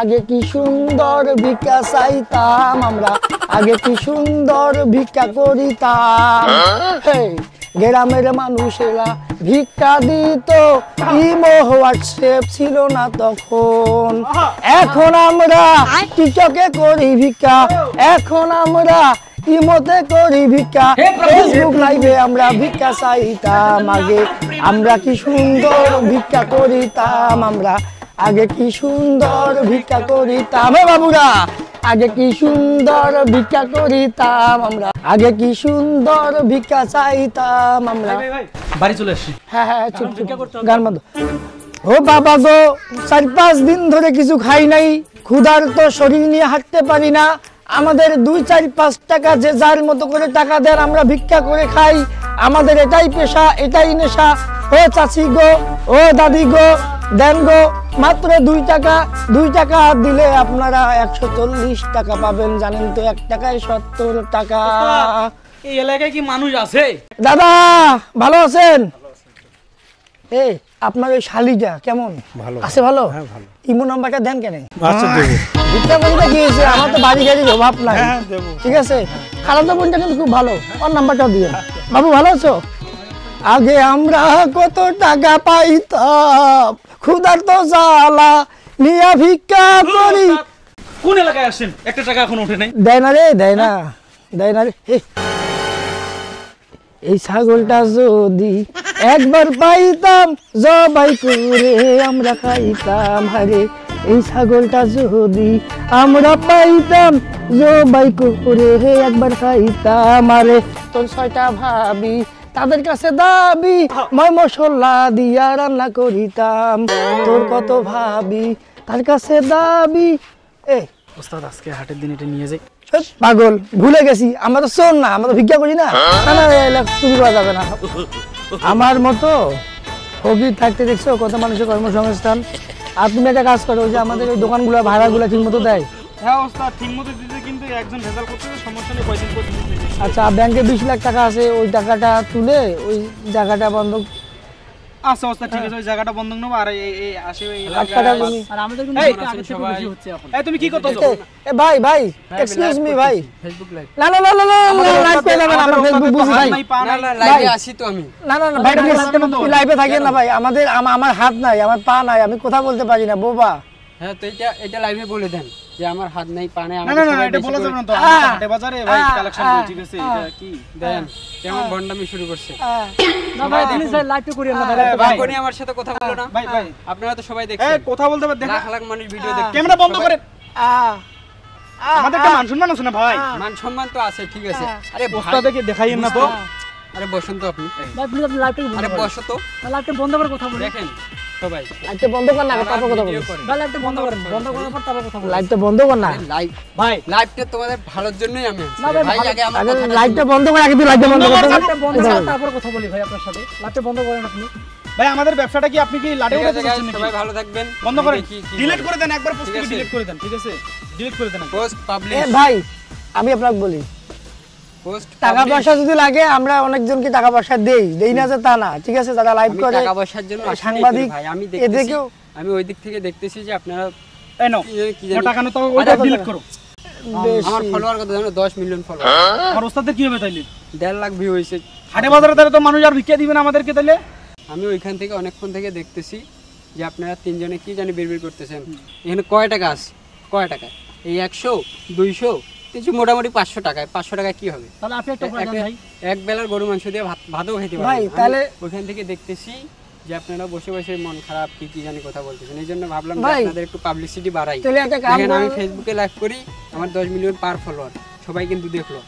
আগে কি সুন্দর ভিক্ষা চাইতাম আমরা, আগে কি সুন্দর ভিক্ষা করিতাম। গ্রামের মানুষেরা ভিক্ষা দিত, ইমো হোয়াটসঅ্যাপ ছিল না তখন। এখন আমরা টিকটকে করি ভিক্ষা, এখন আমরা ইমোতে করি ভিক্ষা, ফেসবুক লাইভে আমরা ভিক্ষা চাইতাম। আগে আমরা কি সুন্দর ভিক্ষা করিতাম আমরা, আগে কি সুন্দর ভিক্ষা করিতাম। বাবুরা আগে কি সুন্দর ভিক্ষা করিতাম আমরা, আগে কি সুন্দর ভিক্ষা চাইতাম আমরা। বাড়ি চলে আসছি। হ্যাঁ হ্যাঁ চুপ চুপ গান বন্ধ। ও বাবা গো 4-5 দিন ধরে কিছু খাই নাই, ক্ষুধার তো শরীর নিয়ে হাঁটতে পারি না। আমাদের 2-4-5 টাকা যে যার মতো করে টাকা দেন, আমরা ভিক্ষা করে খাই। আমাদের এটাই পেশা, এটাই নেশা। ও চাচি গো, ও দাদি গো, দেন গো মাত্র 2 টাকা। 2 টাকা দিলে আপনারা 140 টাকা পাবেন। জানেন তো 1 টাকায় 70 টাকা। এই এলাকায় কি মানুষ আছে? দাদা ভালো আছেন? এই আপনার ওই শালিটা কেমন আছে? ভালো ইমো নাম্বারটা দেন কেন? আচ্ছা দেবো। ভিক্ষা করতে গিয়েছে, আমার তো বাড়ি গাড়ির অভাব নাই। ঠিক আছে, খালাতো বোনটা কিন্তু খুব ভালো, ওর নাম্বারটাও দিয়ে। বাবু ভালো আছো? আগে আমরা কত টাকা পাইতাম, ক্ষুধার তো জ্বালা নিয়া ভিক্ষা করি। কোন এলাকায় আসছেন? 1 টাকা এখন ওঠে নাই। দেয় না রে, দেয় না, দেয় না রে। এই ছাগলটা যদি একবার পাইতাম, জবাই করে আমরা খাইতাম। হারে এই ছাগলটা যদি আমরা পাইতাম, জবাই করে একবার খাইতাম। আরে তোর 6টা ভাবি, তাদের কাছে দাবি, ময় মশলা দিয়া রান্না করিতাম। তোর কত ভাবি, তার কাছে দাবি। ওস্তাদ আজকে হাটের দিন এটা নিয়ে যাই। পাগল, ভুলে গেছি, আমরা তো শোন না, আমরা তো ভিক্ষা করি না। না চুরি করা যাবে না। আমার মতো হবি থাকতে দেখছো কত মানুষের কর্মসংস্থান। আর তুমি একটা কাজ করো, যে আমাদের ওই দোকানগুলো ভাড়াগুলো ঠিক মতো দেয়। হ্যাঁ ওস্তাদ ঠিক মতো দিতে, কিন্তু একজন ভেজাল করতে সমস্যা নেই, কয়দিন পর দিতে। আচ্ছা ব্যাংকে 20 লাখ টাকা আছে, ওই টাকাটা তুলে ওই জায়গাটা বন্ধক। আচ্ছা ওস্তাদ ঠিক আছে, ওই জায়গাটা বন্ধক নেবো। আর এই আসে ওই টাকাটা তুমি। আর আমাদের কিন্তু আগে থেকে বেশি হচ্ছে এখন। তুমি কি করতেছো? ভাই ভাই এক্সকিউজ মি ভাই, ফেসবুক লাইভ। না না না না লাইভ করে না, আমার ফেসবুক বুঝি ভাই। না না লাইভে আসি তো আমি। না না ভাই লাইভে থাকেন না ভাই। আমার হাত নাই, আমার পা নাই, আমি কথা বলতে পারি না বোবা। হ্যাঁ তো এটা লাইভে বলে দেন যে আমার হাত নাই পা নাই। না না না এটা বলা যাবে না তো, হাটে বাজারে ভাই কালেকশন করে। ঠিক আছে, এটা কি দেন কেমন বন্ডামি শুরু করছে। না ভাই প্লিজ ভাই লাইভটা করি না ভাই কোনি আমার সাথে কথা বলো না ভাই। ভাই আপনারা তো সবাই দেখছেন, কথা বলতে পারে, লাখ লাখ মানুষ ভিডিও দেখছে। ক্যামেরা বন্ধ করেন। আমাদের একটা মান সম্মান আছে না ভাই? মান সম্মান তো আছে, ঠিক আছে। আরে ওস্তাদকে দেখাইয়েন না তো। আরে বসুন তো আপনি। ভাই প্লিজ আপনি লাইভটা আরে বসো তো, লাইভটা বন্ধ করে কথা বলি। দেখেন সবাই লাইভটা বন্ধ কর না, তারপর কথা বলি। ভাই লাইভটা বন্ধ করেন, বন্ধ করার পর তারপর কথা বলি। লাইভটা বন্ধ কর না লাইভ ভাই, লাইভটা তোমাদের ভালোর জন্যই আমি আছি। না ভাই আগে আমার আগে কথা লাইভটা বন্ধ করে, আগে তুই লাইভটা বন্ধ কর। লাইভটা বন্ধ কর তারপর কথা বলি ভাই আপনার সাথে। লাইভটা বন্ধ করেন আপনি। ভাই আমাদের ব্যবসাটা কি আপনি কি লাটে উঠাতে চাচ্ছেন নাকি? সবাই ভালো থাকবেন। বন্ধ করেন, কি ডিলিট করে দেন, একবার পোস্ট থেকে ডিলিট করে দেন। ঠিক আছে, ডিলিট করে দেন। Post publish. ভাই আমি আপনাকে বলি, পোস্ট টাকা পয়সা যদি লাগে আমরা অনেকজনকে টাকা পয়সা দেই না যে তা না। ঠিক আছে, যারা লাইভ করে টাকা পয়সার জন্য সাংবাদিক, ভাই আমি এদেরকেও আমি ওই দিক থেকে দেখতেছি যে আপনারা এই নাও টাকা নাও, তো ওইটা ডিলিট করো। আমার ফলোয়ার কত জানো? 10 মিলিয়ন ফলোয়ার। আর ওস্তাদের কি হবে তাইলে? 1.5 লাখ ভিউ হইছে। হাটে বাজারে তাহলে তো মানুষ আর ভিক্ষা দিবেন আমাদেরকে তাইলে। আমি ওইখান থেকে অনেকক্ষণ থেকে দেখতেছি যে আপনারা তিনজনে কি জানি বিড়বিড় করতেছেন। এখানে কয় টাকা আছে? কয় টাকা? এই 100 200 কিছু মোটামুটি 500 টাকায়। 500 টাকায় কি হবে? তাহলে আপনি একটা প্রয়োজন ভাই, এক বেলার গরু মাংস দিয়ে ভাতও খেতে পারবেন ভাই। তাহলে ওইখান থেকে দেখতেছি যে আপনারা বসে বসে মন খারাপ কি জানি কথা বলতেছেন। এই জন্য ভাবলাম যে আপনাদের একটু পাবলিসিটি বাড়াই। তাহলে একটা কাম দেখেন আমি ফেসবুকে লাইভ করি, আমার 10 মিলিয়ন পার ফলোয়ার, সবাই কিন্তু দেখলো।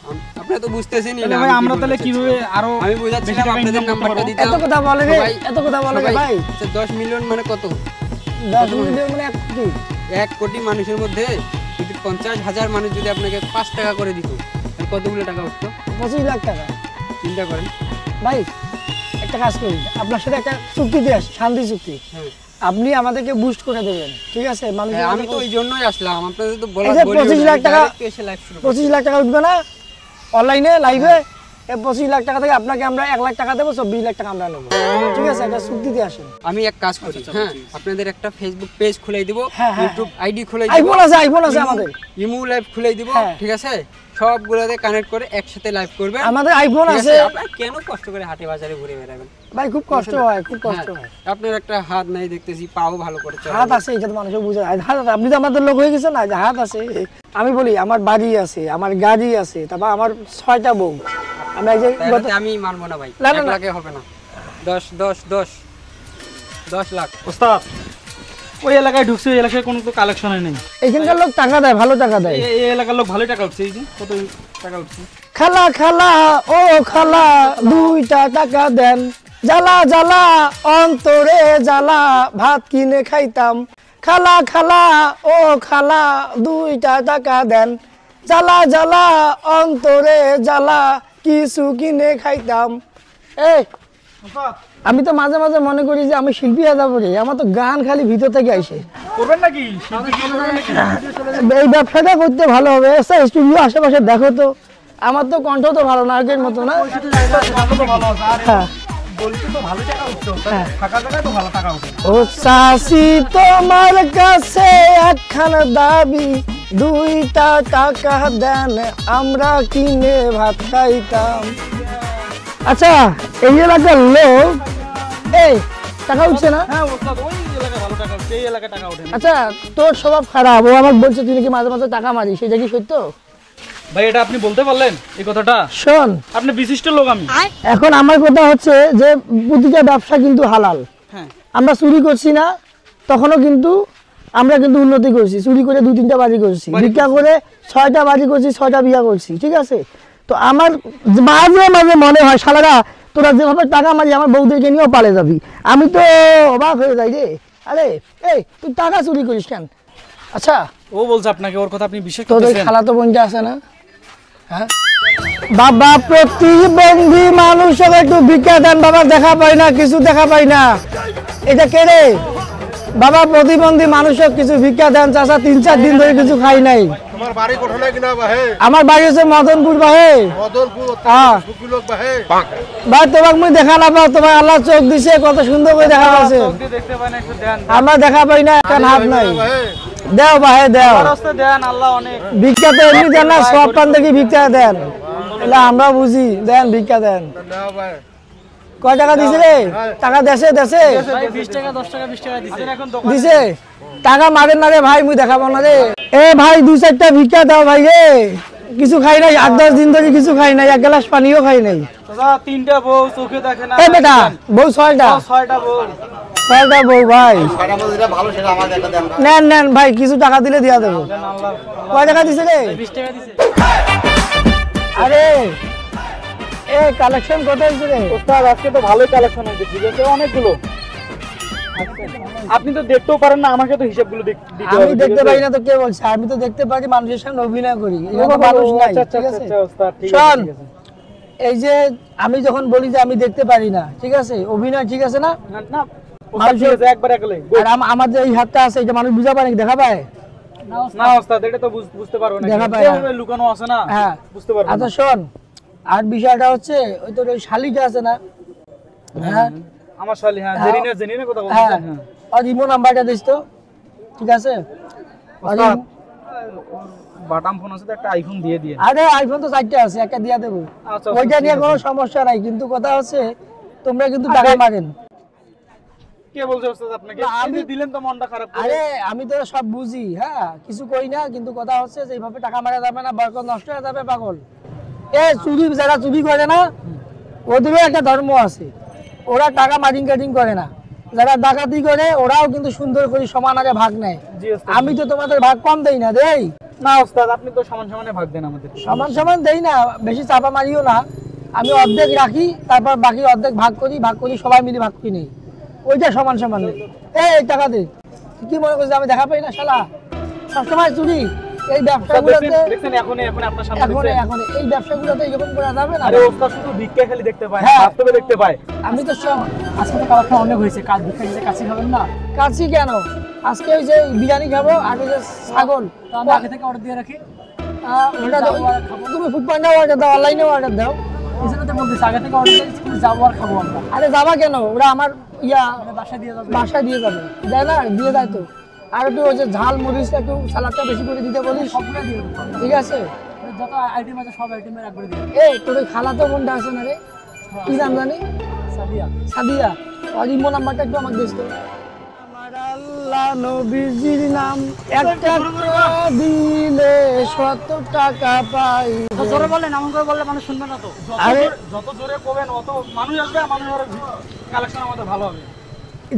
আপনারা তো বুঝতেছেনই না ভাই আমরা তাহলে কিভাবে আরো আমি বুঝাচ্ছিলাম আপনাদের নাম্বারটা দিতাম। এত কথা বলে রে, এত কথা বলে রে ভাই। 10 মিলিয়ন মানে কত? 10 মিলিয়ন মানে 1 কোটি। 1 কোটি মানুষের মধ্যে যদি 50,000 মানুষ যদি আপনাকে 5 টাকা করে দিত, তাহলে কতগুলো টাকা উঠতো? 25 লাখ টাকা। চিন্তা করেন ভাই একটা কাজ করি, আপনার সাথে একটা চুক্তি দিয়ে আসি, শান্তি চুক্তি। আপনি আমাদেরকে বুস্ট করে দেবেন। ঠিক আছে, মানুষ আমি তো এই জন্যই আসলাম আপনাদের তো বলা। 25 লাখ টাকা, 25 লাখ টাকা উঠবে না অনলাইনে লাইভে? এই 25 লাখ টাকা থেকে আপনাকে আমরা 1 লাখ টাকা দেবো, 24 লাখ টাকা আমরা নেবো, ঠিক আছে? একটা চুক্তিতে আসেন। আমি এক কাজ করি, হ্যাঁ আপনাদের একটা ফেসবুক পেজ খুলে দিব, হ্যাঁ, হ্যাঁ, ইউটিউব আইডি খুলে দিব, আইফোন আছে আমাদের, ইমো লাইভ খুলে দিব, হ্যাঁ। ঠিক আছে? সবগুলোতে কানেক্ট করে একসাথে লাইভ করবেন। আমাদের আইফোন ঠিক আছে। আপনারা কেন কষ্ট করে হাটে বাজারে ঘুরে বেড়াবেন ভাই? খুব কষ্ট হয়, খুব কষ্ট হয়। আপনার একটা হাত নাই দেখতেছি, পাও ভালো করে চলে। হাত আছে, এটা তো মানুষ বুঝে। হাত আছে, আপনি তো আমাদের লোক হয়ে গেছেন না, যে হাত আছে। আমি বলি আমার বাড়ি আছে, আমার গাড়ি আছে, তারপর আমার 6টা বউ। আমি এই যে তাইলে আমি মানবো না ভাই, না, না, 1 না। লাখে হবে না। 10 লাখ। ওস্তাদ ওই এলাকায় ঢুকছে, ওই এলাকায় কোনো তো কালেকশনই নেই। এখানকার লোক টাকা দেয়, ভালো টাকা দেয়। এই এলাকার লোক ভালোই টাকা উঠছে, এই যে কত টাকা উঠছে। খালা খালা ও খালা 2টা টাকা দেন, জ্বালা জ্বালা অন্তরে জ্বালা, ভাত কিনে খাইতাম। খালা খালা ও খালা 2টা টাকা দেন, জ্বালা জ্বালা অন্তরে জ্বালা, কিছু কিনে খাইতাম। এই আমি তো মাঝে মাঝে মনে করি যে আমি শিল্পী হাজা পড়ি, আমার তো গান খালি ভিতর থেকে আসে। করবেন নাকি? এই ব্যবসাটা করতে ভালো হবে। স্টুডিও আশেপাশে দেখো তো, আমার তো কণ্ঠ তো ভালো না, আগের মতো না। হ্যাঁ, ও চাষি তোমার কাছে একখান দাবি, 2টা টাকা দেন, আমরা কিনে ভাত খাইতাম। আচ্ছা, এই এলাকার লোক, এই টাকা উঠছে না? হ্যাঁ ওস্তাদ, ওই এলাকায় ভালো টাকা উঠছে, এই এলাকায় টাকা ওঠে না। আচ্ছা, তোর স্বভাব খারাপ, ও আমাকে বলছে তুই নাকি মাঝে মাঝে টাকা মারিস, সেটা কি সত্য? ভাই এটা আপনি বলতে পারলেন এই কথাটা? শোন, আপনি বিশিষ্ট লোক। আমি এখন আমার কথা হচ্ছে যে প্রতিটা ব্যবসা কিন্তু হালাল। হ্যাঁ, আমরা চুরি করছি না, তখনও কিন্তু আমরা কিন্তু উন্নতি করছি। চুরি করে 2-3টা বাড়ি করছি, ভিক্ষা করে 6টা বাড়ি করছি, 6টা বিয়া করছি, ঠিক আছে? তো আমার মাঝে মাঝে মনে হয় শালারা তোরা যেভাবে টাকা মারি আমার বউদেরকে নিয়েও পালে যাবি। আমি তো অবাক হয়ে যাই রে। আরে এই তুই টাকা চুরি করিস কেন? আচ্ছা, ও বলছে আপনাকে, ওর কথা আপনি বিশ্বাস তোর ওই করতেছেন? খালাতো বোনটা আছে না? হ্যাঁ বাবা, প্রতিবন্ধী মানুষের একটু ভিক্ষা দেন বাবা, দেখা পাই না, কিছু দেখা পাই না। এটা কে রে বাবা? প্রতিবন্ধী মানুষের কিছু ভিক্ষা দেন চাচা, 3-4 দিন ধরে কিছু খাই নাই। তোমার বাড়ি কোথায় কিনা বাহে? আমার বাড়ি হচ্ছে মদনপুর বাহে। মদনপুর হ্যাঁ সুকি লোক বাহে। ভাই তোমাকে মুই দেখা না পাও, তোমার আল্লাহ চোখ দিছে, কত সুন্দর করে দেখা পাচ্ছে। দেখতে পাই না, একটু দেন। আমরা দেখা পাই না, এখন হাত নাই। দেও বাহে দেও, রাস্তা দেন, আল্লাহ অনেক। ভিক্ষা তো এমনি দেন না, সব পান দেখি ভিক্ষা দেন, এলা আমরা বুঝি। দেন ভিক্ষা দেন। নাও ভাই। কয় টাকা দিছে রে? টাকা দেশে দেশে 20 টাকা 10 টাকা 20 টাকা দিছেন এখন দোকানে। দিছে? টাকা মারেন না রে ভাই, মুই দেখাবো না রে। এ ভাই 2-4টা ভিক্ষা দাও ভাই রে, কিছু খাই নাই, 8-10 দিন ধরে কিছু খাই নাই, 1 গ্লাস পানিও খাই নাই। দাদা 3টা বউ চোখে দেখে না। এ বেটা বউ 6টা, 6টা বউ। 6টা বউ ভাই। সারা মধ্যে যেটা ভালো সেটা আমাকে একটা দেন। নেন নেন ভাই, কিছু টাকা দিলে দিয়া দেবো। আল্লাহ কয় টাকা দিছে রে? 20 টাকা দিছে। আরে এ কালেকশন কত হয়েছে রে? ওস্তাদ আজকে তো ভালোই কালেকশন হয়েছে, ঠিক আছে অনেকগুলো। আপনি তো দেখতেও পারেন না, আমাকে তো হিসাবগুলো দিতে হবে। আমি দেখতে পারি না তো কে বলছে? আমি তো দেখতে পারি, মানুষের সামনে অভিনয় করি, এটা তো মানুষ নাই, ঠিক আছে? ওস্তাদ ঠিক শোন, আছে, ঠিক আছে। এই যে আমি যখন বলি যে আমি দেখতে পারি না, ঠিক আছে, অভিনয়, ঠিক আছে না? না না ওস্তাদ ঠিক আছে, একবার একলে। আর আমার যে এই হাতটা আছে, এটা মানুষ বুঝা পারে, দেখা পায় না ওস্তাদ, এটা তো বুঝতে পারবো না, দেখা পায় না। কেউ লুকানো আছে না, হ্যাঁ বুঝতে পারবো আচ্ছা না। শোন, আর বিষয়টা হচ্ছে ওই তোর ওই শালিটা আছে না? হ্যাঁ আমার শালি, হ্যাঁ জেরিনা কথা হ্যাঁ, বলছেন। হ্যাঁ আর ইমো নাম্বারটা দিস তো, ঠিক আছে? আর ওস্তাদ, বাটাম ফোন আছে তো, একটা আইফোন দিয়ে দিয়ে। আরে আইফোন তো 4টা আছে, একটা দিয়া দেবো। আচ্ছা, ওইটা নিয়ে ঠিক কোনো আছে। সমস্যা নাই, কিন্তু কথা হচ্ছে তোমরা কিন্তু টাকা মারেন। কে বলছে ওস্তাদ আপনাকে? না, আপনি দিলেন তো মনটা খারাপ করে। আরে আমি তো সব বুঝি, হ্যাঁ কিছু কই না, কিন্তু কথা হচ্ছে যে এইভাবে টাকা মারা যাবে না, বরকত নষ্ট হয়ে যাবে পাগল। এ চুরি, যারা চুরি করে না ওদেরও একটা ধর্ম আছে, ওরা টাকা মারিং কাটিং করে না। যারা ডাকাতি করে ওরাও কিন্তু সুন্দর করে সমান আগে ভাগ নেয়। জি ওস্তাদ। আমি তো তোমাদের ভাগ কম দেই না, দেই না ওস্তাদ, আপনি তো সমান সমানে ভাগ দেন আমাদের। সমান সমান দেই না, বেশি চাপা মারিও না। আমি অর্ধেক রাখি, তারপর বাকি অর্ধেক ভাগ করি, সবাই মিলে ভাগ করে নেই, ওইটা সমান সমান নেই। এই টাকা দে, তুই কি মনে করছিস আমি দেখা পাই না? শালা সবসময় চুরি। এই ব্যবসাগুলোতে দেখছেন এখন আপনার সামনে এখন দেখছেন। এখন এই ব্যবসাগুলোতে এরকম করা যাবে না। আরে ওস্তাদ শুধু ভিক্ষা খালি দেখতে পায়, হ্যাঁ। বাস্তবে দেখতে পায়। আমি তো সব আজকে তো কালেকশন অনেক হয়েছে, কাজ ভিক্ষা দিতে কাছে খাবেন না? কাছি কেন? আজকে ওই যে বিরিয়ানি খাবো, আগে যে ছাগল, আমি আগে থেকে অর্ডার দিয়ে রাখি। ওটা দাও। তুমি ফুড পান্ডা অর্ডার দাও, অনলাইনে অর্ডার দাও। এজন্য তো বলতেছি আগে থেকে অর্ডার করে যাবো আর খাবো আমরা। আরে যাবা কেন, ওরা আমার বাসা দিয়ে যাবে। বাসায় দিয়ে যাবে, দেয় না, দিয়ে দেয় তো। আর একটু ওই যে ঝাল মরিচ একটু সালাদটা বেশি করে দিতে বলিস, সবগুলো দিয়ে দেবো। ঠিক আছে? যত আইটেম আছে সব আইটেমের একবারে দিয়ে দেবো। এই তোর ওই খালা তো বোনটা আছে না রে, কি নাম জানি? সাদিয়া। সাদিয়া, আর ইমো নাম্বারটা একটু আমাকে দিস তো। আমার আল্লাহ নবীজির নাম একটা দিলে 100 টাকা পাই। তো জোরে বললেন, এমন করে বললে মানুষ শুনবে না তো। আরে যত জোরে কবেন অত মানুষ আসবে, মানুষের কালেকশন আমাদের ভালো হবে।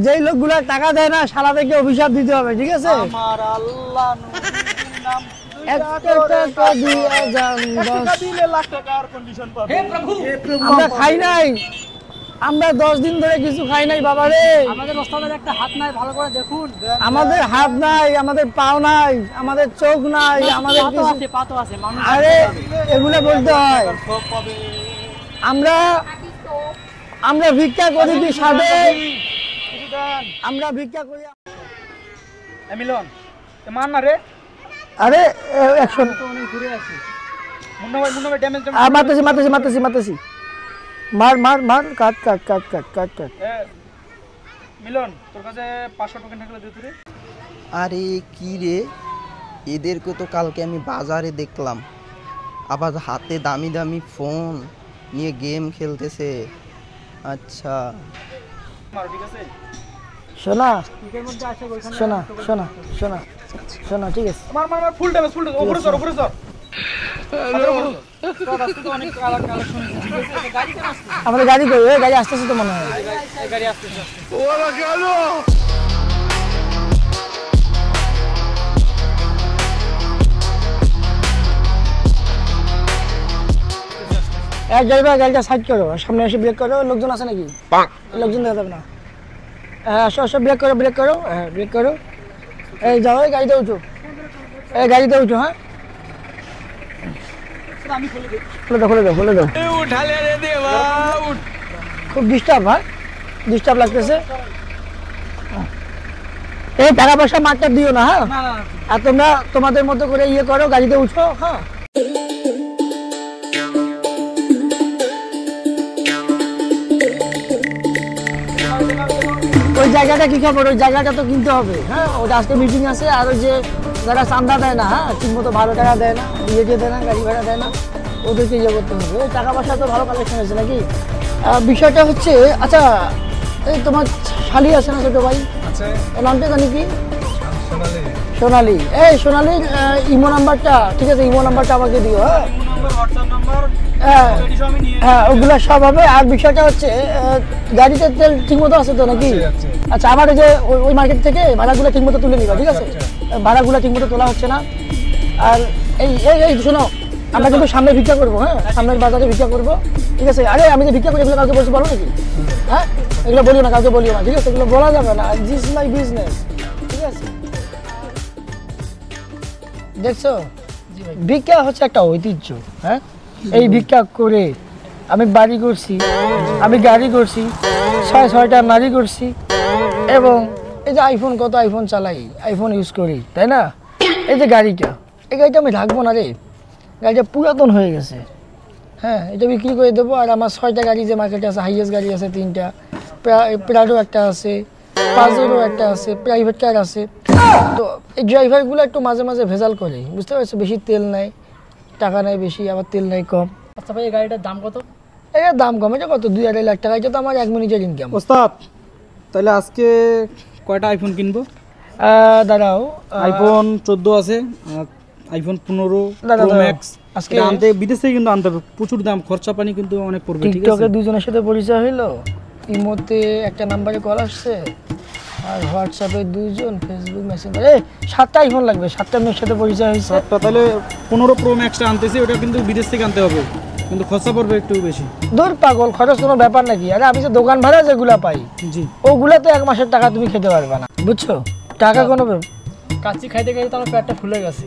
যেই লোকগুলা টাকা দেয় না শালাদেরকে অভিশাপ দিতে হবে, ঠিক আছে? আমার আল্লাহ নবীর নাম একটা টাকা দিয়ে যান টাকা দিলে লাখ টাকার কন্ডিশন পাবে। হে প্রভু আমরা খাই নাই, আমরা 10 দিন ধরে কিছু খাই নাই বাবা রে। আমাদের ওস্তাদের একটা হাত নাই, ভালো করে দেখুন। আমাদের হাত নাই, আমাদের পাও নাই, আমাদের চোখ নাই, আমাদের পাতো কিছু। আছে, পাতো আছে, মানুষ। আরে এগুলো বলতে হয়। সব পাবে। আমরা ভিক্ষা করি কি সাধে? কিছু দেন। আমরা ভিক্ষা করি। এ মিলন, এ মান না রে। আরে 100 তো অনেক ঘুরে আছে। মুন্না ভাই ড্যামেজ মারতেছি। মার কাট। এ মিলন, তোর কাছে 500 টোকেন থাকলে দে তুই। আরে কি রে, এদেরকে তো কালকে আমি বাজারে দেখলাম, আবার হাতে দামি দামি ফোন নিয়ে গেম খেলতেছে। আচ্ছা মারো, ঠিক আছে? শোনা, পিকের মধ্যে আসে ওইখানে। শোনা, ঠিক আছে? মার ফুল ড্যামেজ উপরে চড় তোর আজকে তো অনেক কালেকশন ঠিক আছে। গাড়ি কেন আসছে? আমাদের গাড়ি কই? গাড়ি আসতেছে তো মনে হয়। গাড়ি আসতেছে। এক ড্রাইভার গাড়িটা সাইড করো, সামনে এসে ব্রেক করো। লোকজন আছে নাকি? লোকজন দেখা যাবে না। হ্যাঁ আসো ব্রেক করো। হ্যাঁ ব্রেক করো। এই যাও, এই গাড়িতে উঠো। হ্যাঁ আমি খুলে দিই। খুলে দাও। খুব ডিস্টার্ব লাগতেছে। এই টাকা পয়সা মারটা দিও না, হ্যাঁ? না আর তোমরা তোমাদের মতো করে ইয়ে করো, গাড়িতে উঠো। হ্যাঁ ওই জায়গাটা কি খবর? ওই জায়গাটা তো কিনতে হবে। হ্যাঁ ওটা আজকে মিটিং আছে। আর ওই যে যারা চান্দা দেয় না, হ্যাঁ ঠিক মতো ভালো টাকা দেয় না, দিয়ে দেয় না, গাড়ি ভাড়া দেয় না, ওদেরকে ইয়ে করতে হবে। ওই টাকা পয়সা তো ভালো কালেকশন হয়েছে নাকি? বিষয়টা হচ্ছে, আচ্ছা এই তোমার শালি আছে না, ছোট ভাই? ওর নামটা জানি কি? সোনালি। এই সোনালির ইমো নাম্বারটা, ঠিক আছে? ইমো নাম্বারটা আমাকে দিও। হ্যাঁ হোয়াটসঅ্যাপ নাম্বার হ্যাঁ ওগুলো সব হবে। আর বিষয়টা হচ্ছে গাড়িতে তেল ঠিক মতো আছে তো নাকি? আচ্ছা আমার ওই যে ওই মার্কেট থেকে ভাড়াগুলো ঠিক মতো তুলে নিবা, ঠিক আছে? ভাড়াগুলো ঠিক মতো তোলা হচ্ছে না। আর এই শোনো, আমরা কিন্তু সামনে ভিক্ষা করবো। হ্যাঁ সামনের বাজারে ভিক্ষা করবো, ঠিক আছে? আরে আমি যে ভিক্ষা করি এগুলো কাউকে বলতে পারো নাকি? হ্যাঁ এগুলো বলিও না, কাউকে বলিও না, ঠিক আছে? এগুলো বলা যাবে না। দিস ইজ মাই বিজনেস, ঠিক আছে? দেখছো, ভিক্ষা হচ্ছে একটা ঐতিহ্য। হ্যাঁ এই ভিক্ষা করে আমি বাড়ি করছি, আমি গাড়ি করছি, 6টা নারী করছি, এবং এই যে কত আইফোন চালাই, আইফোন ইউজ করি, তাই না? এই যে গাড়িটা, এই গাড়িটা আমি রাখবো না রে, গাড়িটা পুরাতন হয়ে গেছে। হ্যাঁ এটা বিক্রি করে দেবো। আর আমার 6টা গাড়ি যে মার্কেটে আছে, হাইয়েস্ট গাড়ি আছে 3টা, প্রাডো একটা আছে, পাজেরো একটা আছে, প্রাইভেট কার আছে। তো এই ড্রাইভারগুলো একটু মাঝে মাঝে ভেজাল করে, বুঝতে পারছো? বেশি তেল নাই, টাকা নাই বেশি, আবার তেল নাই কম। আচ্ছা ভাই এই গাড়িটার দাম কত? এটার দাম কম, এটা কত 2-2.5 লাখ টাকা। এটা তো আমার 1 মিনিটের ইনকাম। ওস্তাদ, তাহলে আজকে কয়টা আইফোন কিনবো? দাঁড়াও, আইফোন 14 আছে, আইফোন 15 প্রো ম্যাক্স। আজকে আনতে বিদেশ থেকে কিন্তু আনতে হবে, প্রচুর দাম, খরচা পানি কিন্তু অনেক পড়বে, ঠিক আছে? টিকটকে দুজনের সাথে পরিচয় হলো, ইমোতে একটা নাম্বারে কল আসছে, আর হোয়াটসঅ্যাপে 2জন, ফেসবুক মেসেঞ্জার। 7টা আইফোন লাগবে, 7টা মেয়ের সাথে পরিচয় হয়েছে। তাহলে 15 প্রো ম্যাক্সটা আনতেছি, ওটা কিন্তু বিদেশ থেকে আনতে হবে, কিন্তু খরচা পড়বে একটু বেশি। দূর পাগল, খরচ কোনো ব্যাপার নাকি? আরে আমি যে দোকান ভাড়া যেগুলা পাই, জি ওগুলা তো 1 মাসের টাকা তুমি খেতে পারবে না, বুঝছো? টাকা কোনো কাচ্চি খাইতে খাইতে আমার পেটটা ফুলে গেছে।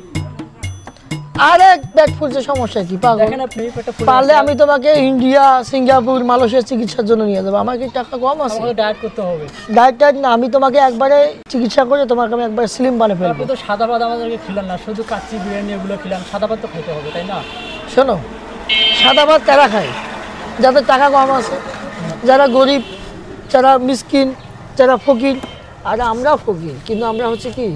আরে পেট ফুলছে, সমস্যা কি পাগল? দেখেন আপনি পেটটা ফুলে পারলে আমি তোমাকে ইন্ডিয়া, সিঙ্গাপুর, মালয়েশিয়ার চিকিৎসার জন্য নিয়ে যাবো। আমার কি টাকা কম আছে? আমাকে ডায়েট করতে হবে। ডায়েট না, আমি তোমাকে একবারে চিকিৎসা করে তোমাকে আমি একবার স্লিম বানিয়ে ফেলবো। আপনি তো সাদা ভাত আমাদেরকে খিলান না, শুধু কাচ্চি বিরিয়ানি এগুলো খিলান, সাদা ভাত তো খাইতে হবে, তাই না? শোনো, সাদা ভাত কারা খায়? যাদের টাকা কম আছে, যারা গরিব, যারা মিসকিন, যারা ফকির। আর আমরা ফকির, কিন্তু আমরা হচ্ছে কি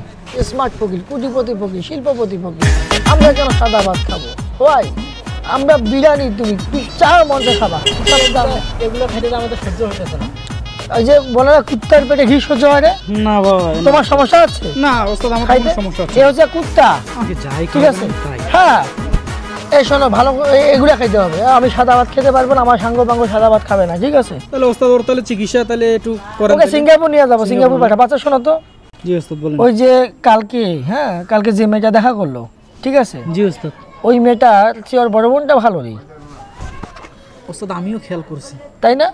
স্মার্ট ফকির, কোটিপতি ফকির, শিল্পপতি ফকির। আমরা কেন সাদা ভাত খাবো? হয় আমরা বিরিয়ানি, তুমি চা মঞ্চে খাবা। এগুলো খেতে তো আমাদের সহ্য হইতেছে না। ওই যে বলে না কুত্তার পেটে ঘি সহ্য হয় রে। না বাবা, তোমার সমস্যা আছে না ওস্তাদ, আমার খাইতে? কোনো সমস্যা আছে এ হচ্ছে কুত্তা, আমাকে যাই ঠিক আছে? তাই। হ্যাঁ এই শোনো, ভালো এগুলো খাইতে হবে। আমি সাদা ভাত খেতে পারবো না, আমার সাঙ্গ পাঙ্গ সাদা ভাত খাবে না, ঠিক আছে? তাহলে ওস্তাদ ওর তাহলে চিকিৎসা তাহলে একটু করেন। ওকে সিঙ্গাপুর নিয়ে যাবো, সিঙ্গাপুর পাঠা। বাচ্চা শোনো তো, জি ওস্তাদ বলেন। ওই যে কালকে, হ্যাঁ কালকে যে মেয়েটা দেখা করলো, ঠিক আছে, জি ওস্তাদ। ওই মেয়েটার চেয়ে ওর বড় বোনটা ভালো নেই, ওস্তাদ আমিও খেয়াল করছি তাই না?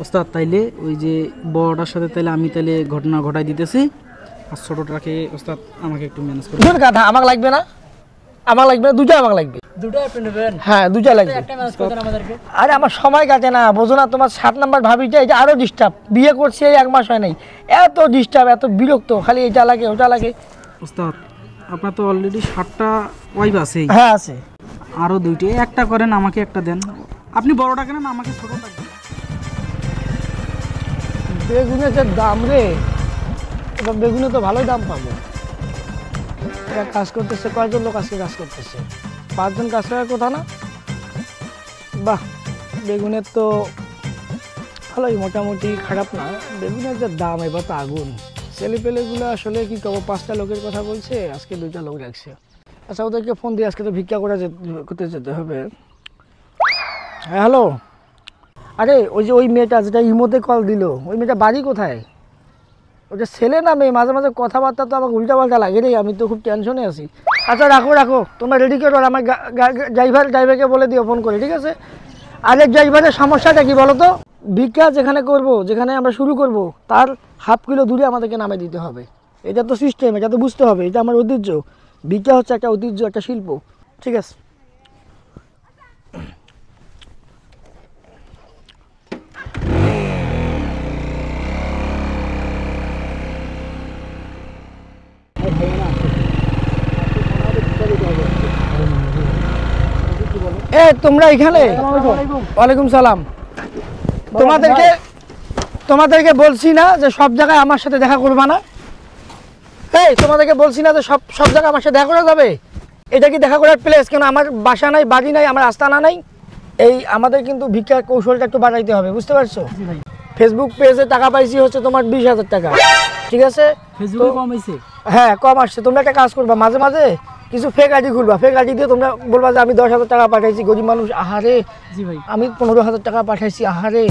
ওস্তাদ। তাইলে ওই যে বড়টার সাথে তাইলে আমি তাইলে ঘটনা ঘটাই দিতেছি, আর ছোটটাকে ওস্তাদ আমাকে একটু ম্যানেজ করে। দুটো কথা আমার লাগবে না, আমার লাগবে না, দুটো আমার লাগবে। দুটোই আপনি নেবেন? হ্যাঁ দুটো লাগবে। একটা ম্যানেজ করে দেন আমাদেরকে। আরে আমার সময় কাটে না, বোঝো না? তোমার 7 নাম্বার ভাবিটা এটা আরো ডিস্টার্ব, বিয়ে করছি এই 1 মাস হয় নাই, এত ডিস্টার্ব, এত বিরক্ত, খালি এটা লাগে ওটা লাগে। ওস্তাদ আপনার তো অলরেডি 7টা ওয়াইফ আছেই, হ্যাঁ আছে। আরো 2টি, একটা করেন আমাকে একটা দেন। আপনি বড়টা কেন, আমাকে ছোটটা দেন। বেগুনের যে দাম রে, এবার বেগুনে তো ভালোই দাম পাবো। এরা কাজ করতেছে, কয়জন লোক আজকে কাজ করতেছে? 5 জন কাজ করার কথা না? বাহ, বেগুনের তো ভালোই, মোটামুটি খারাপ না। বেগুনের যে দাম, এবার তো আগুন। ছেলেপেলেগুলো আসলে কি করবো, 5টা লোকের কথা বলছে, আজকে 2টা লোক রাখছে। আচ্ছা ওদেরকে ফোন দিয়ে আজকে তো ভিক্ষা করতে যেতে হবে। হ্যাঁ হ্যালো, আরে ওই যে ওই মেয়েটা যেটা ইমোতে কল দিল, ওই মেয়েটা বাড়ি কোথায়? ওটা ছেলে না মেয়ে? মাঝে মাঝে কথাবার্তা তো আমাকে উল্টাপাল্টা লাগে রে, আমি তো খুব টেনশনে আছি। আচ্ছা রাখো রাখো, তোমরা রেডি করো, আমার ড্রাইভারকে বলে দিও ফোন করে, ঠিক আছে? আরে ড্রাইভারের সমস্যাটা কি বলো তো? ভিক্ষা যেখানে করব, যেখানে আমরা শুরু করব, তার ½ কিলো দূরে আমাদেরকে নামে দিতে হবে। এটা তো সিস্টেম, এটা তো বুঝতে হবে, এটা আমার ঐতিহ্য। ভিক্ষা হচ্ছে একটা ঐতিহ্য, একটা শিল্প, ঠিক আছে? এ তোমরা এখানে? ওয়ালাইকুম সালাম। তোমাদেরকে বলছি না যে সব জায়গায় আমার সাথে দেখা করবা না? এই তোমাদেরকে বলছি না যে সব জায়গায় আমার সাথে দেখা করা যাবে? এটা কি দেখা করার প্লেস? কেন আমার বাসা নাই, বাড়ি নাই, আমার আস্তানা নাই। এই আমাদের কিন্তু ভিক্ষার কৌশলটা একটু বাড়াইতে হবে, বুঝতে পারছো? ফেসবুক পেজে টাকা পাইছি হচ্ছে তোমার 20,000 টাকা, ঠিক আছে? ফেসবুকে কম হইছে? হ্যাঁ কম আসছে। তোমরা একটা কাজ করবা, মাঝে মাঝে কিছু ফেক আইডি খুলবা, ফেক আইডি দিয়ে তোমরা বলবা যে আমি 10,000 টাকা পাঠাইছি, গরিব মানুষ আহারে, জি ভাই। আমি 15,000 টাকা পাঠাইছি আহারে।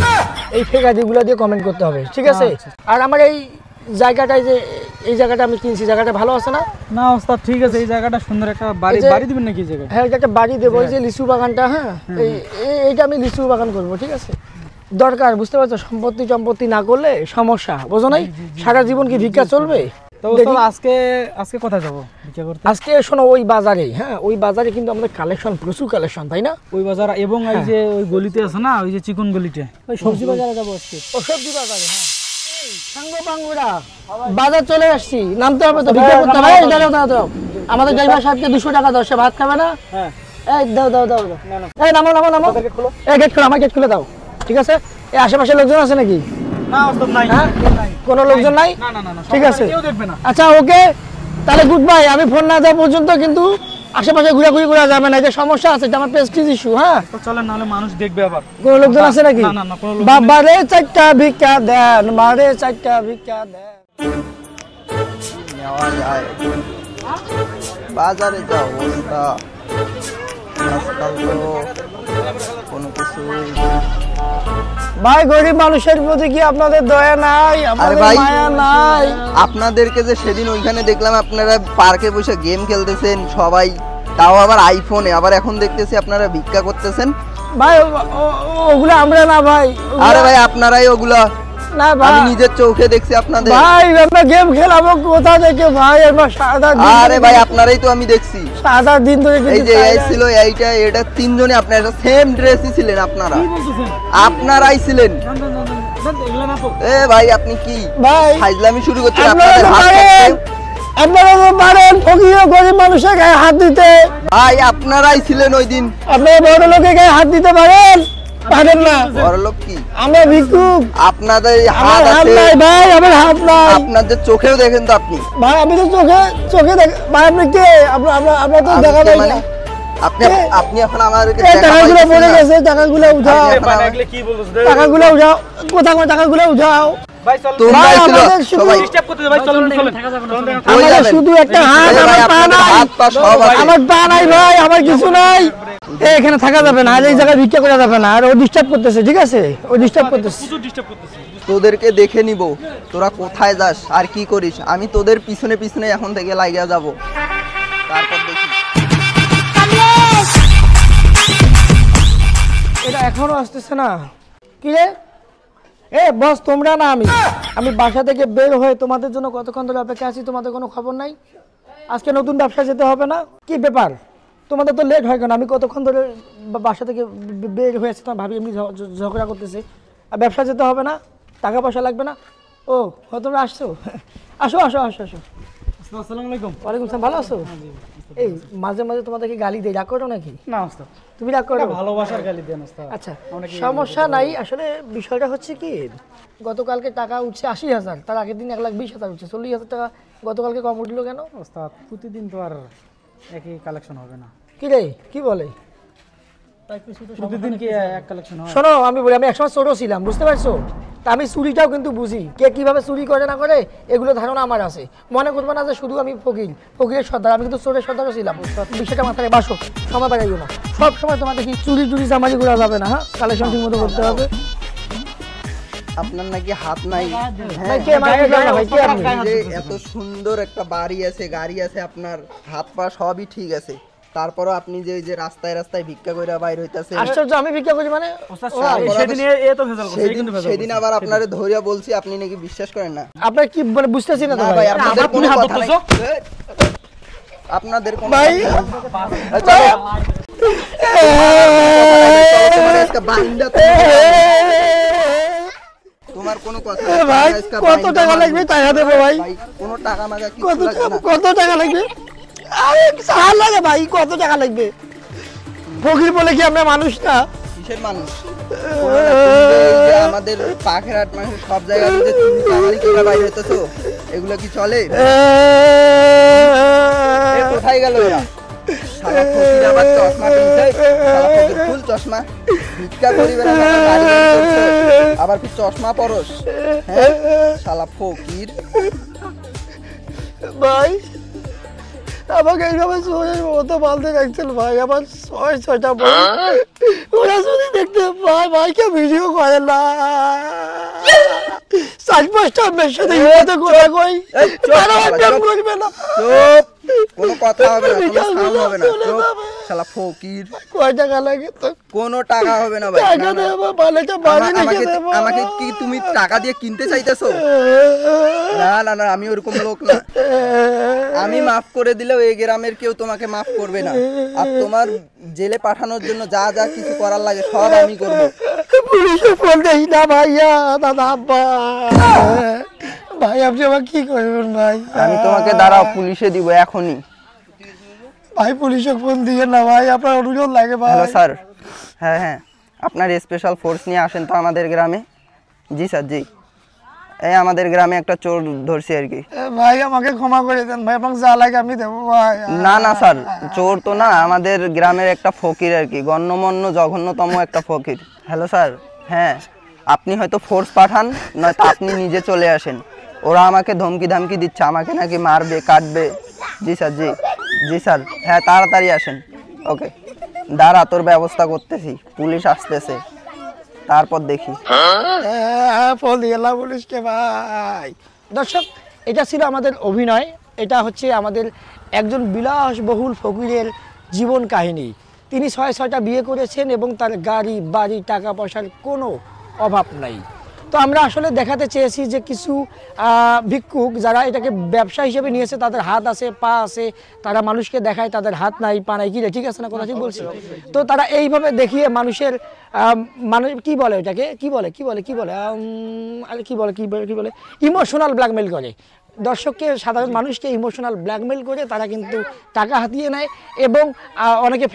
এই ফেক আইডিগুলো দিয়ে কমেন্ট করতে হবে, ঠিক আছে? আর আমার এই জায়গাটায় যে এই জায়গাটা আমি কিনছি, জায়গাটা ভালো আছে না? না ওস্তাদ ঠিক আছে, এই জায়গাটা সুন্দর, একটা বাড়ি দিবেন নাকি এই জায়গায়? হ্যাঁ এটা একটা বাড়ি দেবো, এই যে লিচু বাগানটা, হ্যাঁ এইটা আমি লিচু বাগান করবো, ঠিক আছে? দরকার, বুঝতে পারছো? সম্পত্তি না করলে সমস্যা, বোঝো নাই? সারা জীবন কি ভিক্ষা চলবে? তো ওস্তাদ আজকে কোথায় যাবো ভিক্ষা করতে? আজকে শোনো, ওই বাজারে, হ্যাঁ ওই বাজারে কিন্তু আমাদের কালেকশন, প্রচুর কালেকশন, তাই না? ওই বাজার এবং এই যে ওই গলিতে আছে না, ওই যে চিকন গলিতে, ওই সবজি বাজারে যাবো আজকে। ও সবজি বাজারে, হ্যাঁ। সাঙ্গপাঙ্গুরা বাজার চলে আসছি, নামতে হবে তো, ভিক্ষা করতে হবে। এই দাও, আমাদের ড্রাইভার সাহেবকে 200 টাকা দাও, সে ভাত খাবে না। হ্যাঁ এই দাও। এই নামো। এই গেট খোলো, আমার গেট খুলে দাও, ঠিক আছে? এই আশেপাশে লোকজন আছে নাকি? না ওস্তাদ নাই। হ্যাঁ কোনো লোকজন নাই? না ঠিক আছে, কেউ দেখবে না। আচ্ছা ওকে, তাহলে গুড বাই। আমি ফোন না দেওয়া পর্যন্ত কিন্তু আশেপাশে ঘোরাঘুরি করা যাবে না, যে সমস্যা আছে, এটা আমার প্রেস্টিজ ইস্যু। হ্যাঁ তো চলেন, নাহলে মানুষ দেখবে আবার। কোনো লোকজন আছে নাকি? না কোনো লোক বাবারে 4টা ভিক্ষা দেন, মারে 4টা ভিক্ষা দেন। নেওয়া যায় বাজারে যা অবস্থা, আজকাল তো কোনো কিছুই। ভাই গরিব মানুষের প্রতি কি আপনাদের দয়া নাই, আপনাদের ভাই, মায়া নাই? আপনাদেরকে যে সেদিন ওইখানে দেখলাম আপনারা পার্কে বসে গেম খেলতেছেন সবাই, তাও আবার আইফোনে, আবার এখন দেখতেছি আপনারা ভিক্ষা করতেছেন। ভাই ওগুলো আমরা না ভাই। আরে ভাই আপনারাই ওগুলা, না আমি ভাই, নিজের চোখে দেখছি আপনাদের। ভাই আমরা গেম খেলাবো কোথা থেকে ভাই? আমরা সাদা দিন, আরে ভাই আপনারাই তো আমি দেখছি, সাদা দিন ধরে এই যে এই ছিল এইটা, এটা 3 জনে আপনারা সেম ড্রেসই ছিলেন, আপনারা আপনারাই ছিলেন। এগুলো না তো। এ ভাই আপনি কি ভাই ফাইজলামি শুরু করছেন? আপনারা আপনাদের তো হাত পারেন, কাঁপছে। আপনারা তো পারেন ফকির গরিব মানুষের গায়ে হাত দিতে। ভাই আপনারাই ছিলেন ওই দিন। আপনারা বড় লোকের গায়ে হাত দিতে পারেন? পারেন না। বড়লোক কি আমরা ভিক্ষুক, আপনাদের আমার হাত হাত আছে, নাই ভাই, আমার হাত নাই আপনাদের চোখেও দেখেন তো আপনি ভাই। আমি তো চোখে দেখ ভাই। আপনি কে? আমরা তো আমি দেখা কে পাই মানে? না। আপনি এখন আমাদেরকে এই দেখা টাকাগুলো পাইতেছেন পড়ে না? গেছে, টাকাগুলো উঠাও, আপনি এখন আমাকে- কি বলছিস টাকাগুলো উঠাও, কোথায় টাকাগুলো উঠাও। ভাই চল তোমরা ভাই, ছিল আমাদের শুধু- সবাই ডিস্টার্ব করতে ভাই চলেন চলেন থাকা যাবে না, চলেন, চলেন। কই আমাদের যাবেন? শুধু একটা হাত, এই ভাই, আমার পা আপনাদের নাই, হাত পা সব আছে। আমার পা নাই ভাই, আমার কিছু নাই। এখানে থাকা যাবে না, আর এই জায়গায় ভিক্ষা করা যাবে না। আর ও ডিস্টার্ব করতেছে, ঠিক আছে? ও ডিস্টার্ব করতেছে। প্রচুর ডিস্টার্ব করতেছিস। তোদেরকে দেখে নিব তোরা কোথায় যাস আর কি করিস। আমি তোদের পিছনে পিছনে এখন থেকে লাগিয়া যাব, তারপর দেখি। এটা এখনো আসতেছে না। কি রে? এ বস, তোমরা না আমি বাসা থেকে বের হয়ে তোমাদের জন্য কতক্ষণ ধরে অপেক্ষা আছি, তোমাদের কোনো খবর নাই? আজকে নতুন ব্যবসায় যেতে হবে না? কি ব্যাপার, তোমাদের তো লেট হয় কেন? আমি কতক্ষণ ধরে বাসা থেকে বের হয়েছি, তোমার ভাবি এমনি ঝগড়া করতেছে। আর ব্যবসা যেতে হবে না? টাকা পয়সা লাগবে না? ও তোমরা আসছো? আসো আসো আসো আসো। আসসালামু আলাইকুম। ওয়ালাইকুম আসসালাম, ভালো আছো? এই মাঝে মাঝে তোমাদেরকে গালি দেয়, রাগ করো নাকি? না ওস্তাদ, তুমি রাগ করো? ভালোবাসার গালি দেন ওস্তাদ। আচ্ছা, সমস্যা নাই। আসলে বিষয়টা হচ্ছে কি, গতকালকে টাকা উঠছে 80,000, তার আগের দিন 1,20,000 উঠছে, 40,000 টাকা গতকালকে কম উঠলো কেন? ওস্তাদ প্রতিদিন তো আর একই কালেকশন হবে না। কি রে, কি বলে? প্রতিদিন কি এক কালেকশন হয়? শোনো, আমি বলি, আমি একসময় ছোট ছিলাম, বুঝতে পারছো? তা আমি চুরিটাও কিন্তু বুঝি, কে কিভাবে চুরি করে না করে এগুলো ধারণা আমার আছে। মনে করবো না যে শুধু আমি ফকিরের সর্দার, আমি কিন্তু চোরের সর্দারও ছিলাম। বিষয়টা মাথায় বাসো, সময় বাড়াইও না। সব সময় তোমাদের কি চুরি জামারি করা যাবে না, হ্যাঁ? কালেকশন ঠিক মতো করতে হবে। আপনার নাকি হাত নাই? ভাই, কে মারবে না ভাই, কে আপনি? এই যে এত সুন্দর একটা বাড়ি আছে, গাড়ি আছে, আপনার হাত পা সবই ঠিক আছে, তারপরও আপনি যে ওই যে রাস্তায় রাস্তায় ভিক্ষা কইরা বাইর হইতাছেন। আশ্চর্য, আমি ভিক্ষা করি মানে? সেদিন এ তো ভেজাল করছে, এই কিন্তু ভেজাল সেদিন আবার আপনারে ধরিয়া বলছি, আপনি নাকি বিশ্বাস করেন না। আপনার কি মানে বুঝতেছি না তো না ভাই। ভাই, আপনাদের আবার তুমি কোনো হাত কথা নাই। ধরতেছো? আপনাদের কোনো ভাই, কথা নাই। চলো, তোমার আজকে বাইন্দা তোমার কোনো কথা নাই। ভাই, তোমার আজকে কত বাইন্দা টাকা মারবো। লাগবে? টাকা দেবো ভাই। ভাই, কোনো টাকা মাগা কিছু কত লাগবে না। কত টাকা লাগবে? আরে সার লাগে ভাই, কত টাকা লাগবে? ফকির বলে কি আমরা মানুষ না? কিসের মানুষ? কোনো না, তুমি যে এই যে আমাদের পাখেরহাট মানুষের সব জায়গায় যে তুমি চামারি করে বাইরে হইতেছো, এগুলো কি চলে? এ কোথায় গেল এরা? শালা ফকির আবার চশমা কিনছে, শালা ফকির ফুল চশমা। ভিক্ষা করিবে না, শালা গাড়ি গাড়ি করছে, আবার কি চশমা পরস? হ্যাঁ, শালা ফকির। ভাই, আমাকে এইভাবে চোরের মতো পালতে রাখছেন ভাই। আমার 6-6টা বই, ওরা যদি দেখতে পায় ভাইকে ভিডিও করে না। 4-5টা মেয়ের সাথে হিমাতে করে কই, এই, চুপ, তারা শালা, একদম চুপ। করবে না। চুপ, কোনো কথা হবে না, কোনো সাউন্ড হবে না। চুপ, শালা ফকির। কয় টাকা লাগে তো? কোনো টাকা হবে না ভাই। টাকা না, না। দেবো, ভালোটা বাড়ি রেখে আমাকে দেবো। আমাকে কি তুমি টাকা দিয়ে কিনতে চাইতেছো? না না না, আমি ওরকম লোক না। আমি মাফ করে দিলেও এই গ্রামের কেউ তোমাকে মাফ করবে না। আর তোমার জেলে পাঠানোর জন্য যা যা কিছু করার লাগে সব আমি করব। পুলিশে ফোন দেই না ভাইয়া, দাদা আব্বা। ভাই, আপনি আমার কি করবেন ভাই? আমি তোমাকে দাঁড়াও, পুলিশে দিব এখনই। ভাই, পুলিশে ফোন দিয়ে না ভাই, আপনার অনুরোধ লাগে ভাই। Hello sir. হ্যাঁ হ্যাঁ, আপনার স্পেশাল ফোর্স নিয়ে আসেন তো আমাদের গ্রামে। জি স্যার, জি। এই আমাদের গ্রামে একটা চোর ধরছি আর কি। ভাই, আমাকে ক্ষমা করে দেন ভাই, আপনাকে যা লাগে আমি দেবো ভাই। না না স্যার, চোর তো না, আমাদের গ্রামের একটা ফকির আর কি, গণ্যমান্য জঘন্যতম একটা ফকির। Hello sir. হ্যাঁ, আপনি হয়তো ফোর্স পাঠান, নয়তো আপনি নিজে চলে আসেন। ওরা আমাকে ধমকি ধামকি দিচ্ছে, আমাকে নাকি মারবে কাটবে। জি স্যার, জি জি স্যার। হ্যাঁ, তাড়াতাড়ি আসেন। ওকে, দাঁড়া, তোর ব্যবস্থা করতেছি। পুলিশ আসতেছে, তারপর দেখি। ফোন দিয়ে না পুলিশকে ভাই। দর্শক, এটা ছিল আমাদের অভিনয়। এটা হচ্ছে আমাদের একজন বিলাসবহুল ফকিরের জীবন কাহিনী। তিনি 6-6টা বিয়ে করেছেন এবং তার গাড়ি বাড়ি টাকা পয়সার কোনো অভাব নাই। তো আমরা আসলে দেখাতে চেয়েছি যে কিছু ভিক্ষুক যারা এটাকে ব্যবসা হিসেবে নিয়েছে, তাদের হাত আছে পা আছে, তারা মানুষকে দেখায় তাদের হাত নাই পা নাই। কি রে, ঠিক আছে না কথা? ঠিক বলছি তো? তারা এইভাবে দেখিয়ে মানুষের মানুষ কি বলে ওটাকে, কি বলে আরে কি বলে ইমোশনাল ব্ল্যাকমেল করে। দর্শককে সাধারণ মানুষকে ইমোশনাল ব্ল্যাকমেল করে তারা কিন্তু টাকা হাতিয়ে নেয় এবং অনেকে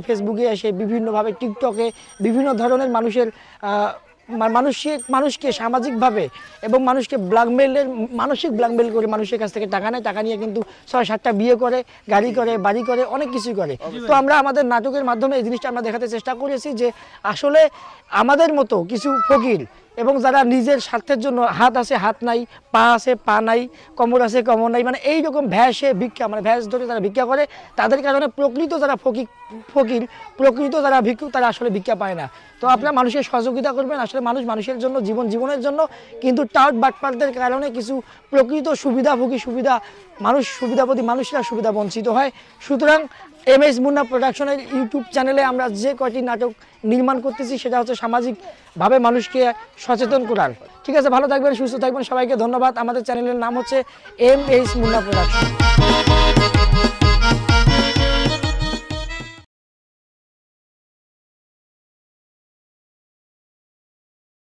ফেসবুকে এসে বিভিন্নভাবে টিকটকে বিভিন্ন ধরনের মানুষকে সামাজিকভাবে এবং মানুষকে মানসিক ব্ল্যাকমেল করে মানুষের কাছ থেকে টাকা নেয়, টাকা নিয়ে কিন্তু 6-7টা বিয়ে করে, গাড়ি করে, বাড়ি করে, অনেক কিছু করে। তো আমরা আমাদের নাটকের মাধ্যমে এই জিনিসটা আমরা দেখাতে চেষ্টা করেছি যে আসলে আমাদের মতো কিছু ফকির এবং যারা নিজের স্বার্থের জন্য হাত আছে হাত নাই, পা আছে পা নাই, কোমর আছে কোমর নাই, মানে এইরকম ভ্যাসে ভিক্ষা, মানে ভ্যাস ধরে তারা ভিক্ষা করে, তাদের কারণে প্রকৃত যারা ফকির প্রকৃত যারা ভিক্ষুক তারা আসলে ভিক্ষা পায় না। তো আপনারা মানুষের সহযোগিতা করবেন, আসলে মানুষের জন্য, জীবনের জন্য, কিন্তু টাউট বাটপারদের কারণে কিছু প্রকৃত সুবিধাভোগী মানুষরা সুবিধা বঞ্চিত হয়। সুতরাং MS মুন্না প্রোডাকশনের ইউটিউব চ্যানেলে আমরা যে কয়টি নাটক নির্মাণ করতেছি সেটা হচ্ছে সামাজিকভাবে মানুষকে সচেতন করার। ঠিক আছে, ভালো থাকবেন, সুস্থ থাকবেন, সবাইকে ধন্যবাদ। আমাদের চ্যানেলের নাম হচ্ছে MS মুন্না প্রোডাকশন।